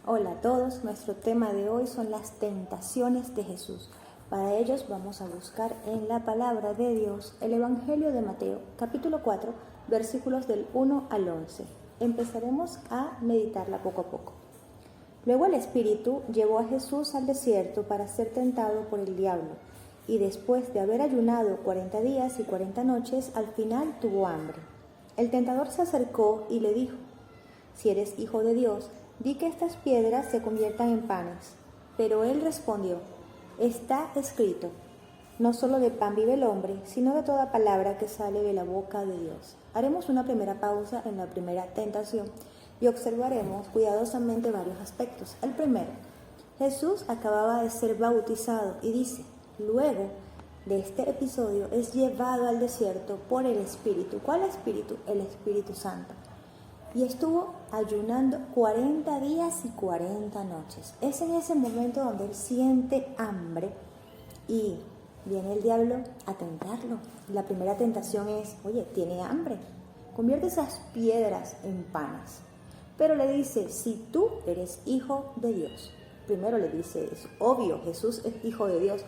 Hola a todos, nuestro tema de hoy son las tentaciones de Jesús. Para ellos vamos a buscar en la palabra de Dios el Evangelio de Mateo, capítulo 4, versículos del 1 al 11. Empezaremos a meditarla poco a poco. Luego el Espíritu llevó a Jesús al desierto para ser tentado por el diablo, y después de haber ayunado 40 días y 40 noches, al final tuvo hambre. El tentador se acercó y le dijo: «Si eres hijo de Dios, di que estas piedras se conviertan en panes». Pero él respondió: «Está escrito, no solo de pan vive el hombre, sino de toda palabra que sale de la boca de Dios». Haremos una primera pausa en la primera tentación y observaremos cuidadosamente varios aspectos. El primero, Jesús acababa de ser bautizado y dice: luego de este episodio es llevado al desierto por el Espíritu. ¿Cuál Espíritu? El Espíritu Santo. Y estuvo ayunando 40 días y 40 noches. Es en ese momento donde él siente hambre y viene el diablo a tentarlo. La primera tentación es: oye, tiene hambre, convierte esas piedras en panes. Pero le dice: si tú eres hijo de Dios. Primero le dice, es obvio, Jesús es hijo de Dios.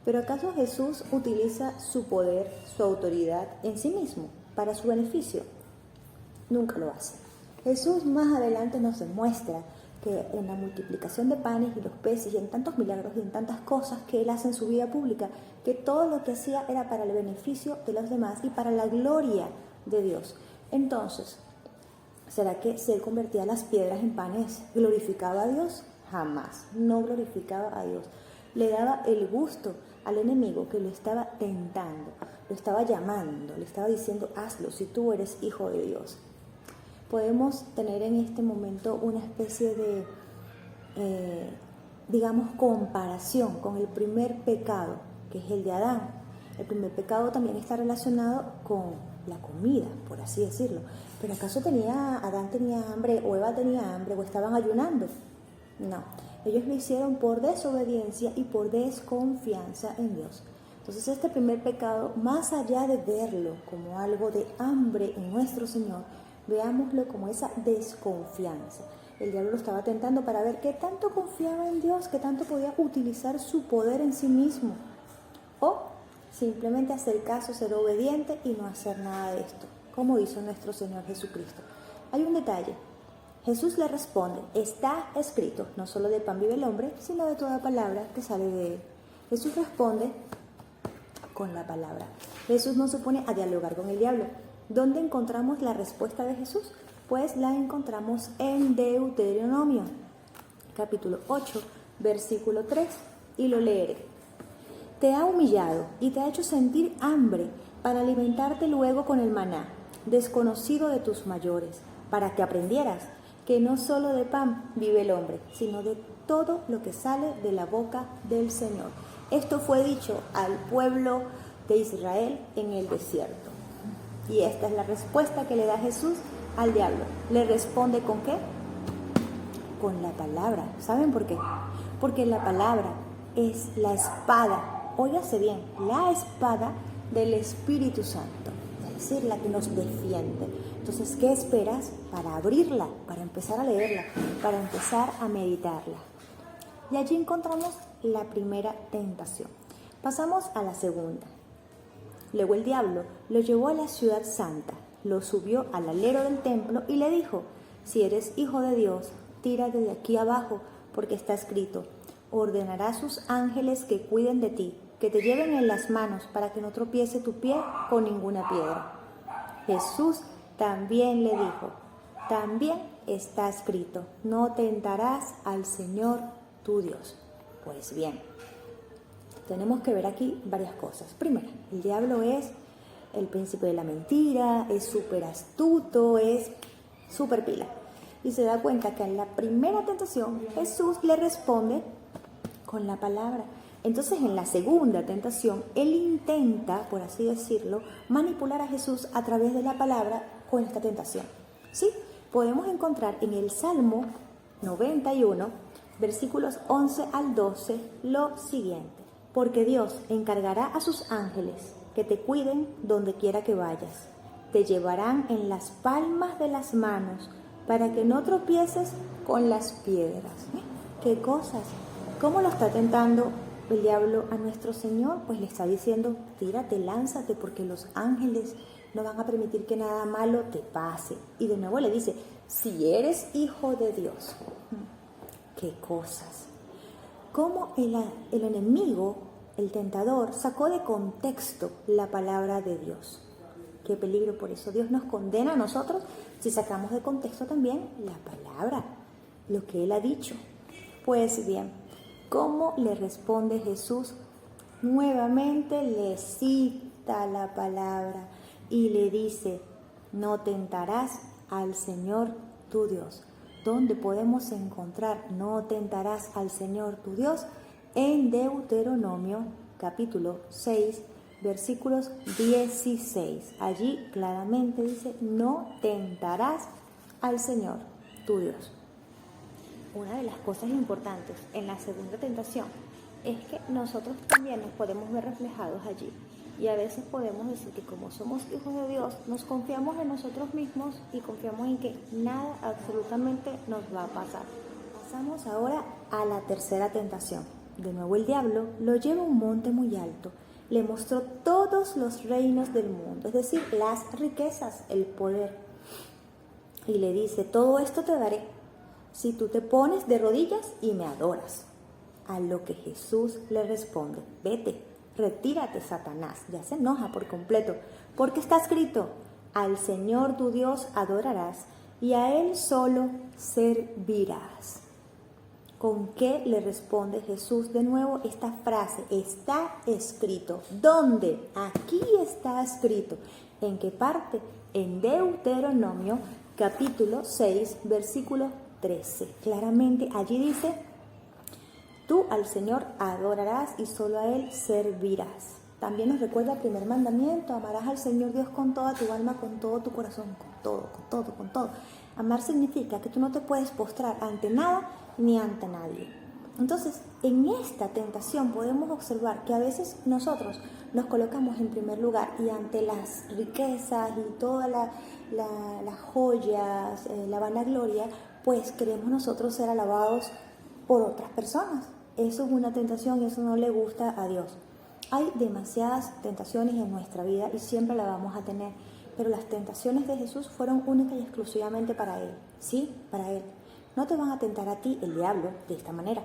Pero ¿acaso Jesús utiliza su poder, su autoridad en sí mismo para su beneficio? Nunca lo hace. Jesús más adelante nos demuestra que en la multiplicación de panes y los peces y en tantos milagros y en tantas cosas que él hace en su vida pública, que todo lo que hacía era para el beneficio de los demás y para la gloria de Dios. Entonces, ¿será que si él convertía las piedras en panes, glorificaba a Dios? Jamás, no glorificaba a Dios. Le daba el gusto al enemigo que lo estaba tentando, lo estaba llamando, le estaba diciendo: hazlo si tú eres hijo de Dios. Podemos tener en este momento una especie de, comparación con el primer pecado, que es el de Adán. El primer pecado también está relacionado con la comida, por así decirlo. Pero ¿acaso Adán tenía hambre, o Eva tenía hambre, o estaban ayunando? No, ellos lo hicieron por desobediencia y por desconfianza en Dios. Entonces este primer pecado, más allá de verlo como algo de hambre en nuestro Señor, veámoslo como esa desconfianza. El diablo lo estaba tentando para ver qué tanto confiaba en Dios, qué tanto podía utilizar su poder en sí mismo, o simplemente hacer caso, ser obediente y no hacer nada de esto, como hizo nuestro Señor Jesucristo. Hay un detalle. Jesús le responde: está escrito, no solo de pan vive el hombre, sino de toda palabra que sale de él. Jesús responde con la palabra. Jesús no se pone a dialogar con el diablo. ¿Dónde encontramos la respuesta de Jesús? Pues la encontramos en Deuteronomio, capítulo 8, versículo 3, y lo leeré. Te ha humillado y te ha hecho sentir hambre para alimentarte luego con el maná, desconocido de tus mayores, para que aprendieras que no solo de pan vive el hombre, sino de todo lo que sale de la boca del Señor. Esto fue dicho al pueblo de Israel en el desierto. Y esta es la respuesta que le da Jesús al diablo. ¿Le responde con qué? Con la palabra. ¿Saben por qué? Porque la palabra es la espada, óigase bien, la espada del Espíritu Santo, es decir, la que nos defiende. Entonces, ¿qué esperas para abrirla, para empezar a leerla, para empezar a meditarla? Y allí encontramos la primera tentación. Pasamos a la segunda. Luego el diablo lo llevó a la ciudad santa, lo subió al alero del templo y le dijo: si eres hijo de Dios, tírate de aquí abajo, porque está escrito: ordenará a sus ángeles que cuiden de ti, que te lleven en las manos para que no tropiece tu pie con ninguna piedra. Jesús también le dijo: también está escrito: no tentarás al Señor tu Dios. Pues bien, tenemos que ver aquí varias cosas. Primero, el diablo es el príncipe de la mentira, es súper astuto, es súper pila. Y se da cuenta que en la primera tentación Jesús le responde con la palabra. Entonces en la segunda tentación, él intenta, por así decirlo, manipular a Jesús a través de la palabra con esta tentación. ¿Sí? Podemos encontrar en el Salmo 91, versículos 11 al 12, lo siguiente: porque Dios encargará a sus ángeles que te cuiden donde quiera que vayas. Te llevarán en las palmas de las manos para que no tropieces con las piedras. ¿Qué cosas? ¿Cómo lo está tentando el diablo a nuestro Señor? Pues le está diciendo, tírate, lánzate, porque los ángeles no van a permitir que nada malo te pase. Y de nuevo le dice, si eres hijo de Dios. ¿Qué cosas? Cómo el enemigo, el tentador, sacó de contexto la palabra de Dios. Qué peligro, por eso Dios nos condena a nosotros si sacamos de contexto también la palabra, lo que Él ha dicho. Pues bien, ¿cómo le responde Jesús? Nuevamente le cita la palabra y le dice, no tentarás al Señor tu Dios. ¿Dónde podemos encontrar no tentarás al Señor tu Dios? En Deuteronomio capítulo 6, versículos 16. Allí claramente dice, no tentarás al Señor tu Dios. Una de las cosas importantes en la segunda tentación es que nosotros también nos podemos ver reflejados allí. Y a veces podemos decir que como somos hijos de Dios, nos confiamos en nosotros mismos y confiamos en que nada absolutamente nos va a pasar. Pasamos ahora a la tercera tentación. De nuevo el diablo lo lleva a un monte muy alto. Le mostró todos los reinos del mundo, es decir, las riquezas, el poder. Y le dice, todo esto te daré si tú te pones de rodillas y me adoras. A lo que Jesús le responde, vete, retírate, Satanás. Ya se enoja por completo, porque está escrito, al Señor tu Dios adorarás y a Él solo servirás. ¿Con qué le responde Jesús? De nuevo esta frase, está escrito. ¿Dónde? Aquí está escrito. ¿En qué parte? En Deuteronomio capítulo 6, versículo 13. Claramente allí dice, tú al Señor adorarás y solo a Él servirás. También nos recuerda el primer mandamiento, amarás al Señor Dios con toda tu alma, con todo tu corazón, con todo. Amar significa que tú no te puedes postrar ante nada ni ante nadie. Entonces, en esta tentación podemos observar que a veces nosotros nos colocamos en primer lugar y ante las riquezas y todas las joyas, la vanagloria, pues queremos nosotros ser alabados por otras personas. Eso es una tentación y eso no le gusta a Dios. Hay demasiadas tentaciones en nuestra vida y siempre la vamos a tener, pero las tentaciones de Jesús fueron únicas y exclusivamente para Él. Sí, para Él. No te van a tentar a ti, el diablo, de esta manera.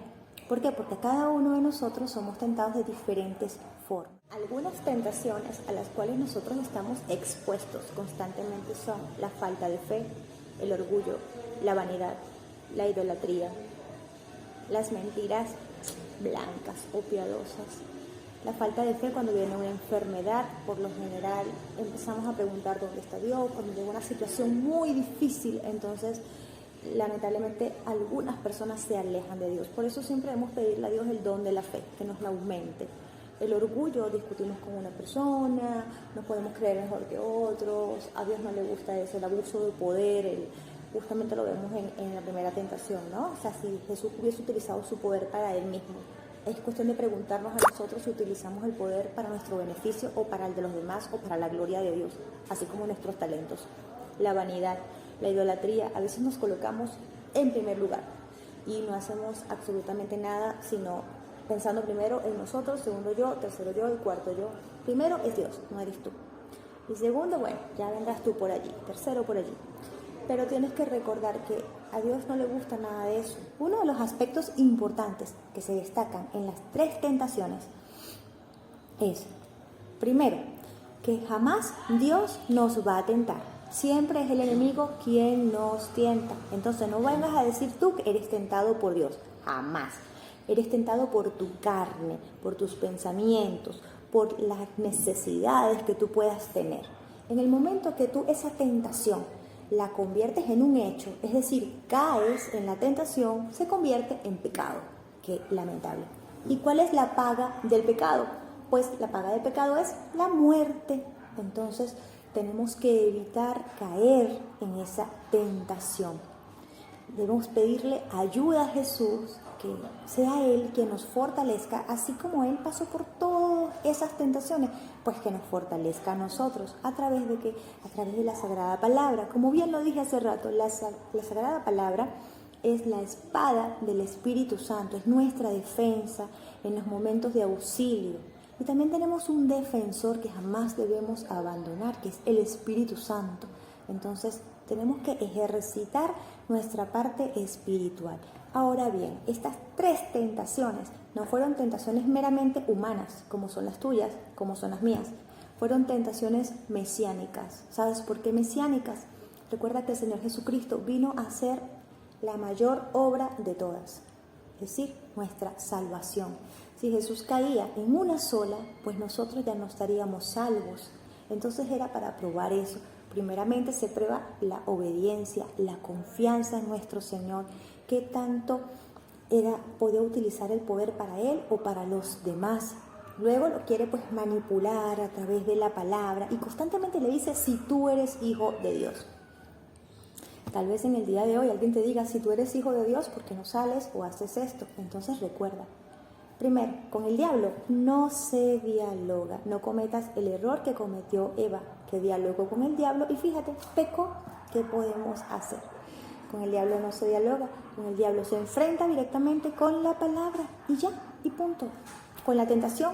¿Por qué? Porque cada uno de nosotros somos tentados de diferentes formas. Algunas tentaciones a las cuales nosotros estamos expuestos constantemente son la falta de fe, el orgullo, la vanidad, la idolatría, las mentiras blancas o piadosas, la falta de fe cuando viene una enfermedad. Por lo general empezamos a preguntar dónde está Dios, cuando llega una situación muy difícil, entonces lamentablemente algunas personas se alejan de Dios. Por eso siempre debemos pedirle a Dios el don de la fe, que nos la aumente. El orgullo, discutimos con una persona, nos podemos creer mejor que otros, a Dios no le gusta eso, el abuso de poder, justamente lo vemos en la primera tentación, ¿no? O sea, si Jesús hubiese utilizado su poder para Él mismo, es cuestión de preguntarnos a nosotros si utilizamos el poder para nuestro beneficio o para el de los demás o para la gloria de Dios, así como nuestros talentos. La vanidad, la idolatría, a veces nos colocamos en primer lugar y no hacemos absolutamente nada, sino pensando primero en nosotros, segundo yo, tercero yo y cuarto yo. Primero es Dios, no eres tú. Y segundo, bueno, ya vendrás tú por allí, tercero por allí. Pero tienes que recordar que a Dios no le gusta nada de eso. Uno de los aspectos importantes que se destacan en las tres tentaciones es, primero, que jamás Dios nos va a tentar. Siempre es el enemigo quien nos tienta. Entonces no vengas a decir tú que eres tentado por Dios. Jamás. Eres tentado por tu carne, por tus pensamientos, por las necesidades que tú puedas tener. En el momento que tú esa tentación la conviertes en un hecho, es decir, caes en la tentación, se convierte en pecado. Qué lamentable. ¿Y cuál es la paga del pecado? Pues la paga del pecado es la muerte. Entonces tenemos que evitar caer en esa tentación. Debemos pedirle ayuda a Jesús, que sea Él quien nos fortalezca, así como Él pasó por todos esas tentaciones? Pues que nos fortalezca a nosotros. ¿A través de qué? A través de la Sagrada Palabra. Como bien lo dije hace rato, la Sagrada Palabra es la espada del Espíritu Santo, es nuestra defensa en los momentos de auxilio. Y también tenemos un defensor que jamás debemos abandonar, que es el Espíritu Santo. Entonces tenemos que ejercitar nuestra parte espiritual. Ahora bien, estas 3 tentaciones no fueron tentaciones meramente humanas, como son las tuyas, como son las mías. Fueron tentaciones mesiánicas. ¿Sabes por qué mesiánicas? Recuerda que el Señor Jesucristo vino a hacer la mayor obra de todas, es decir, nuestra salvación. Si Jesús caía en una sola, pues nosotros ya no estaríamos salvos. Entonces era para probar eso. Primeramente se prueba la obediencia, la confianza en nuestro Señor, qué tanto podía utilizar el poder para Él o para los demás. Luego lo quiere pues manipular a través de la palabra y constantemente le dice: si tú eres hijo de Dios. Tal vez en el día de hoy alguien te diga: si tú eres hijo de Dios, ¿por qué no sales o haces esto? Entonces recuerda, primero, con el diablo no se dialoga. No cometas el error que cometió Eva, que dialogó con el diablo y fíjate, pecó. ¿Qué podemos hacer? Con el diablo no se dialoga, con el diablo se enfrenta directamente con la palabra y ya, y punto. Con la tentación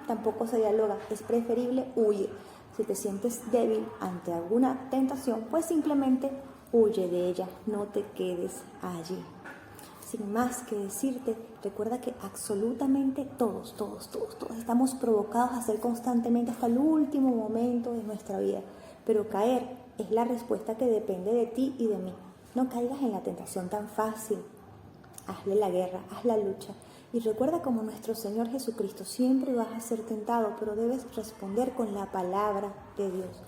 tampoco se dialoga, es preferible huir. Si te sientes débil ante alguna tentación, pues simplemente huye de ella, no te quedes allí. Sin más que decirte, recuerda que absolutamente todos estamos provocados a hacer constantemente hasta el último momento de nuestra vida. Pero caer es la respuesta que depende de ti y de mí. No caigas en la tentación tan fácil. Hazle la guerra, haz la lucha. Y recuerda, como nuestro Señor Jesucristo, siempre vas a ser tentado, pero debes responder con la palabra de Dios.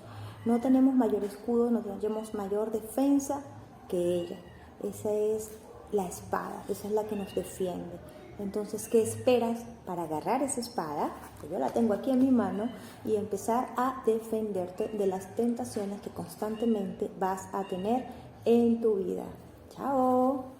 No tenemos mayor escudo, no tenemos mayor defensa que ella. Esa es la espada, esa es la que nos defiende. Entonces, ¿qué esperas para agarrar esa espada, que yo la tengo aquí en mi mano, y empezar a defenderte de las tentaciones que constantemente vas a tener en tu vida? ¡Chao!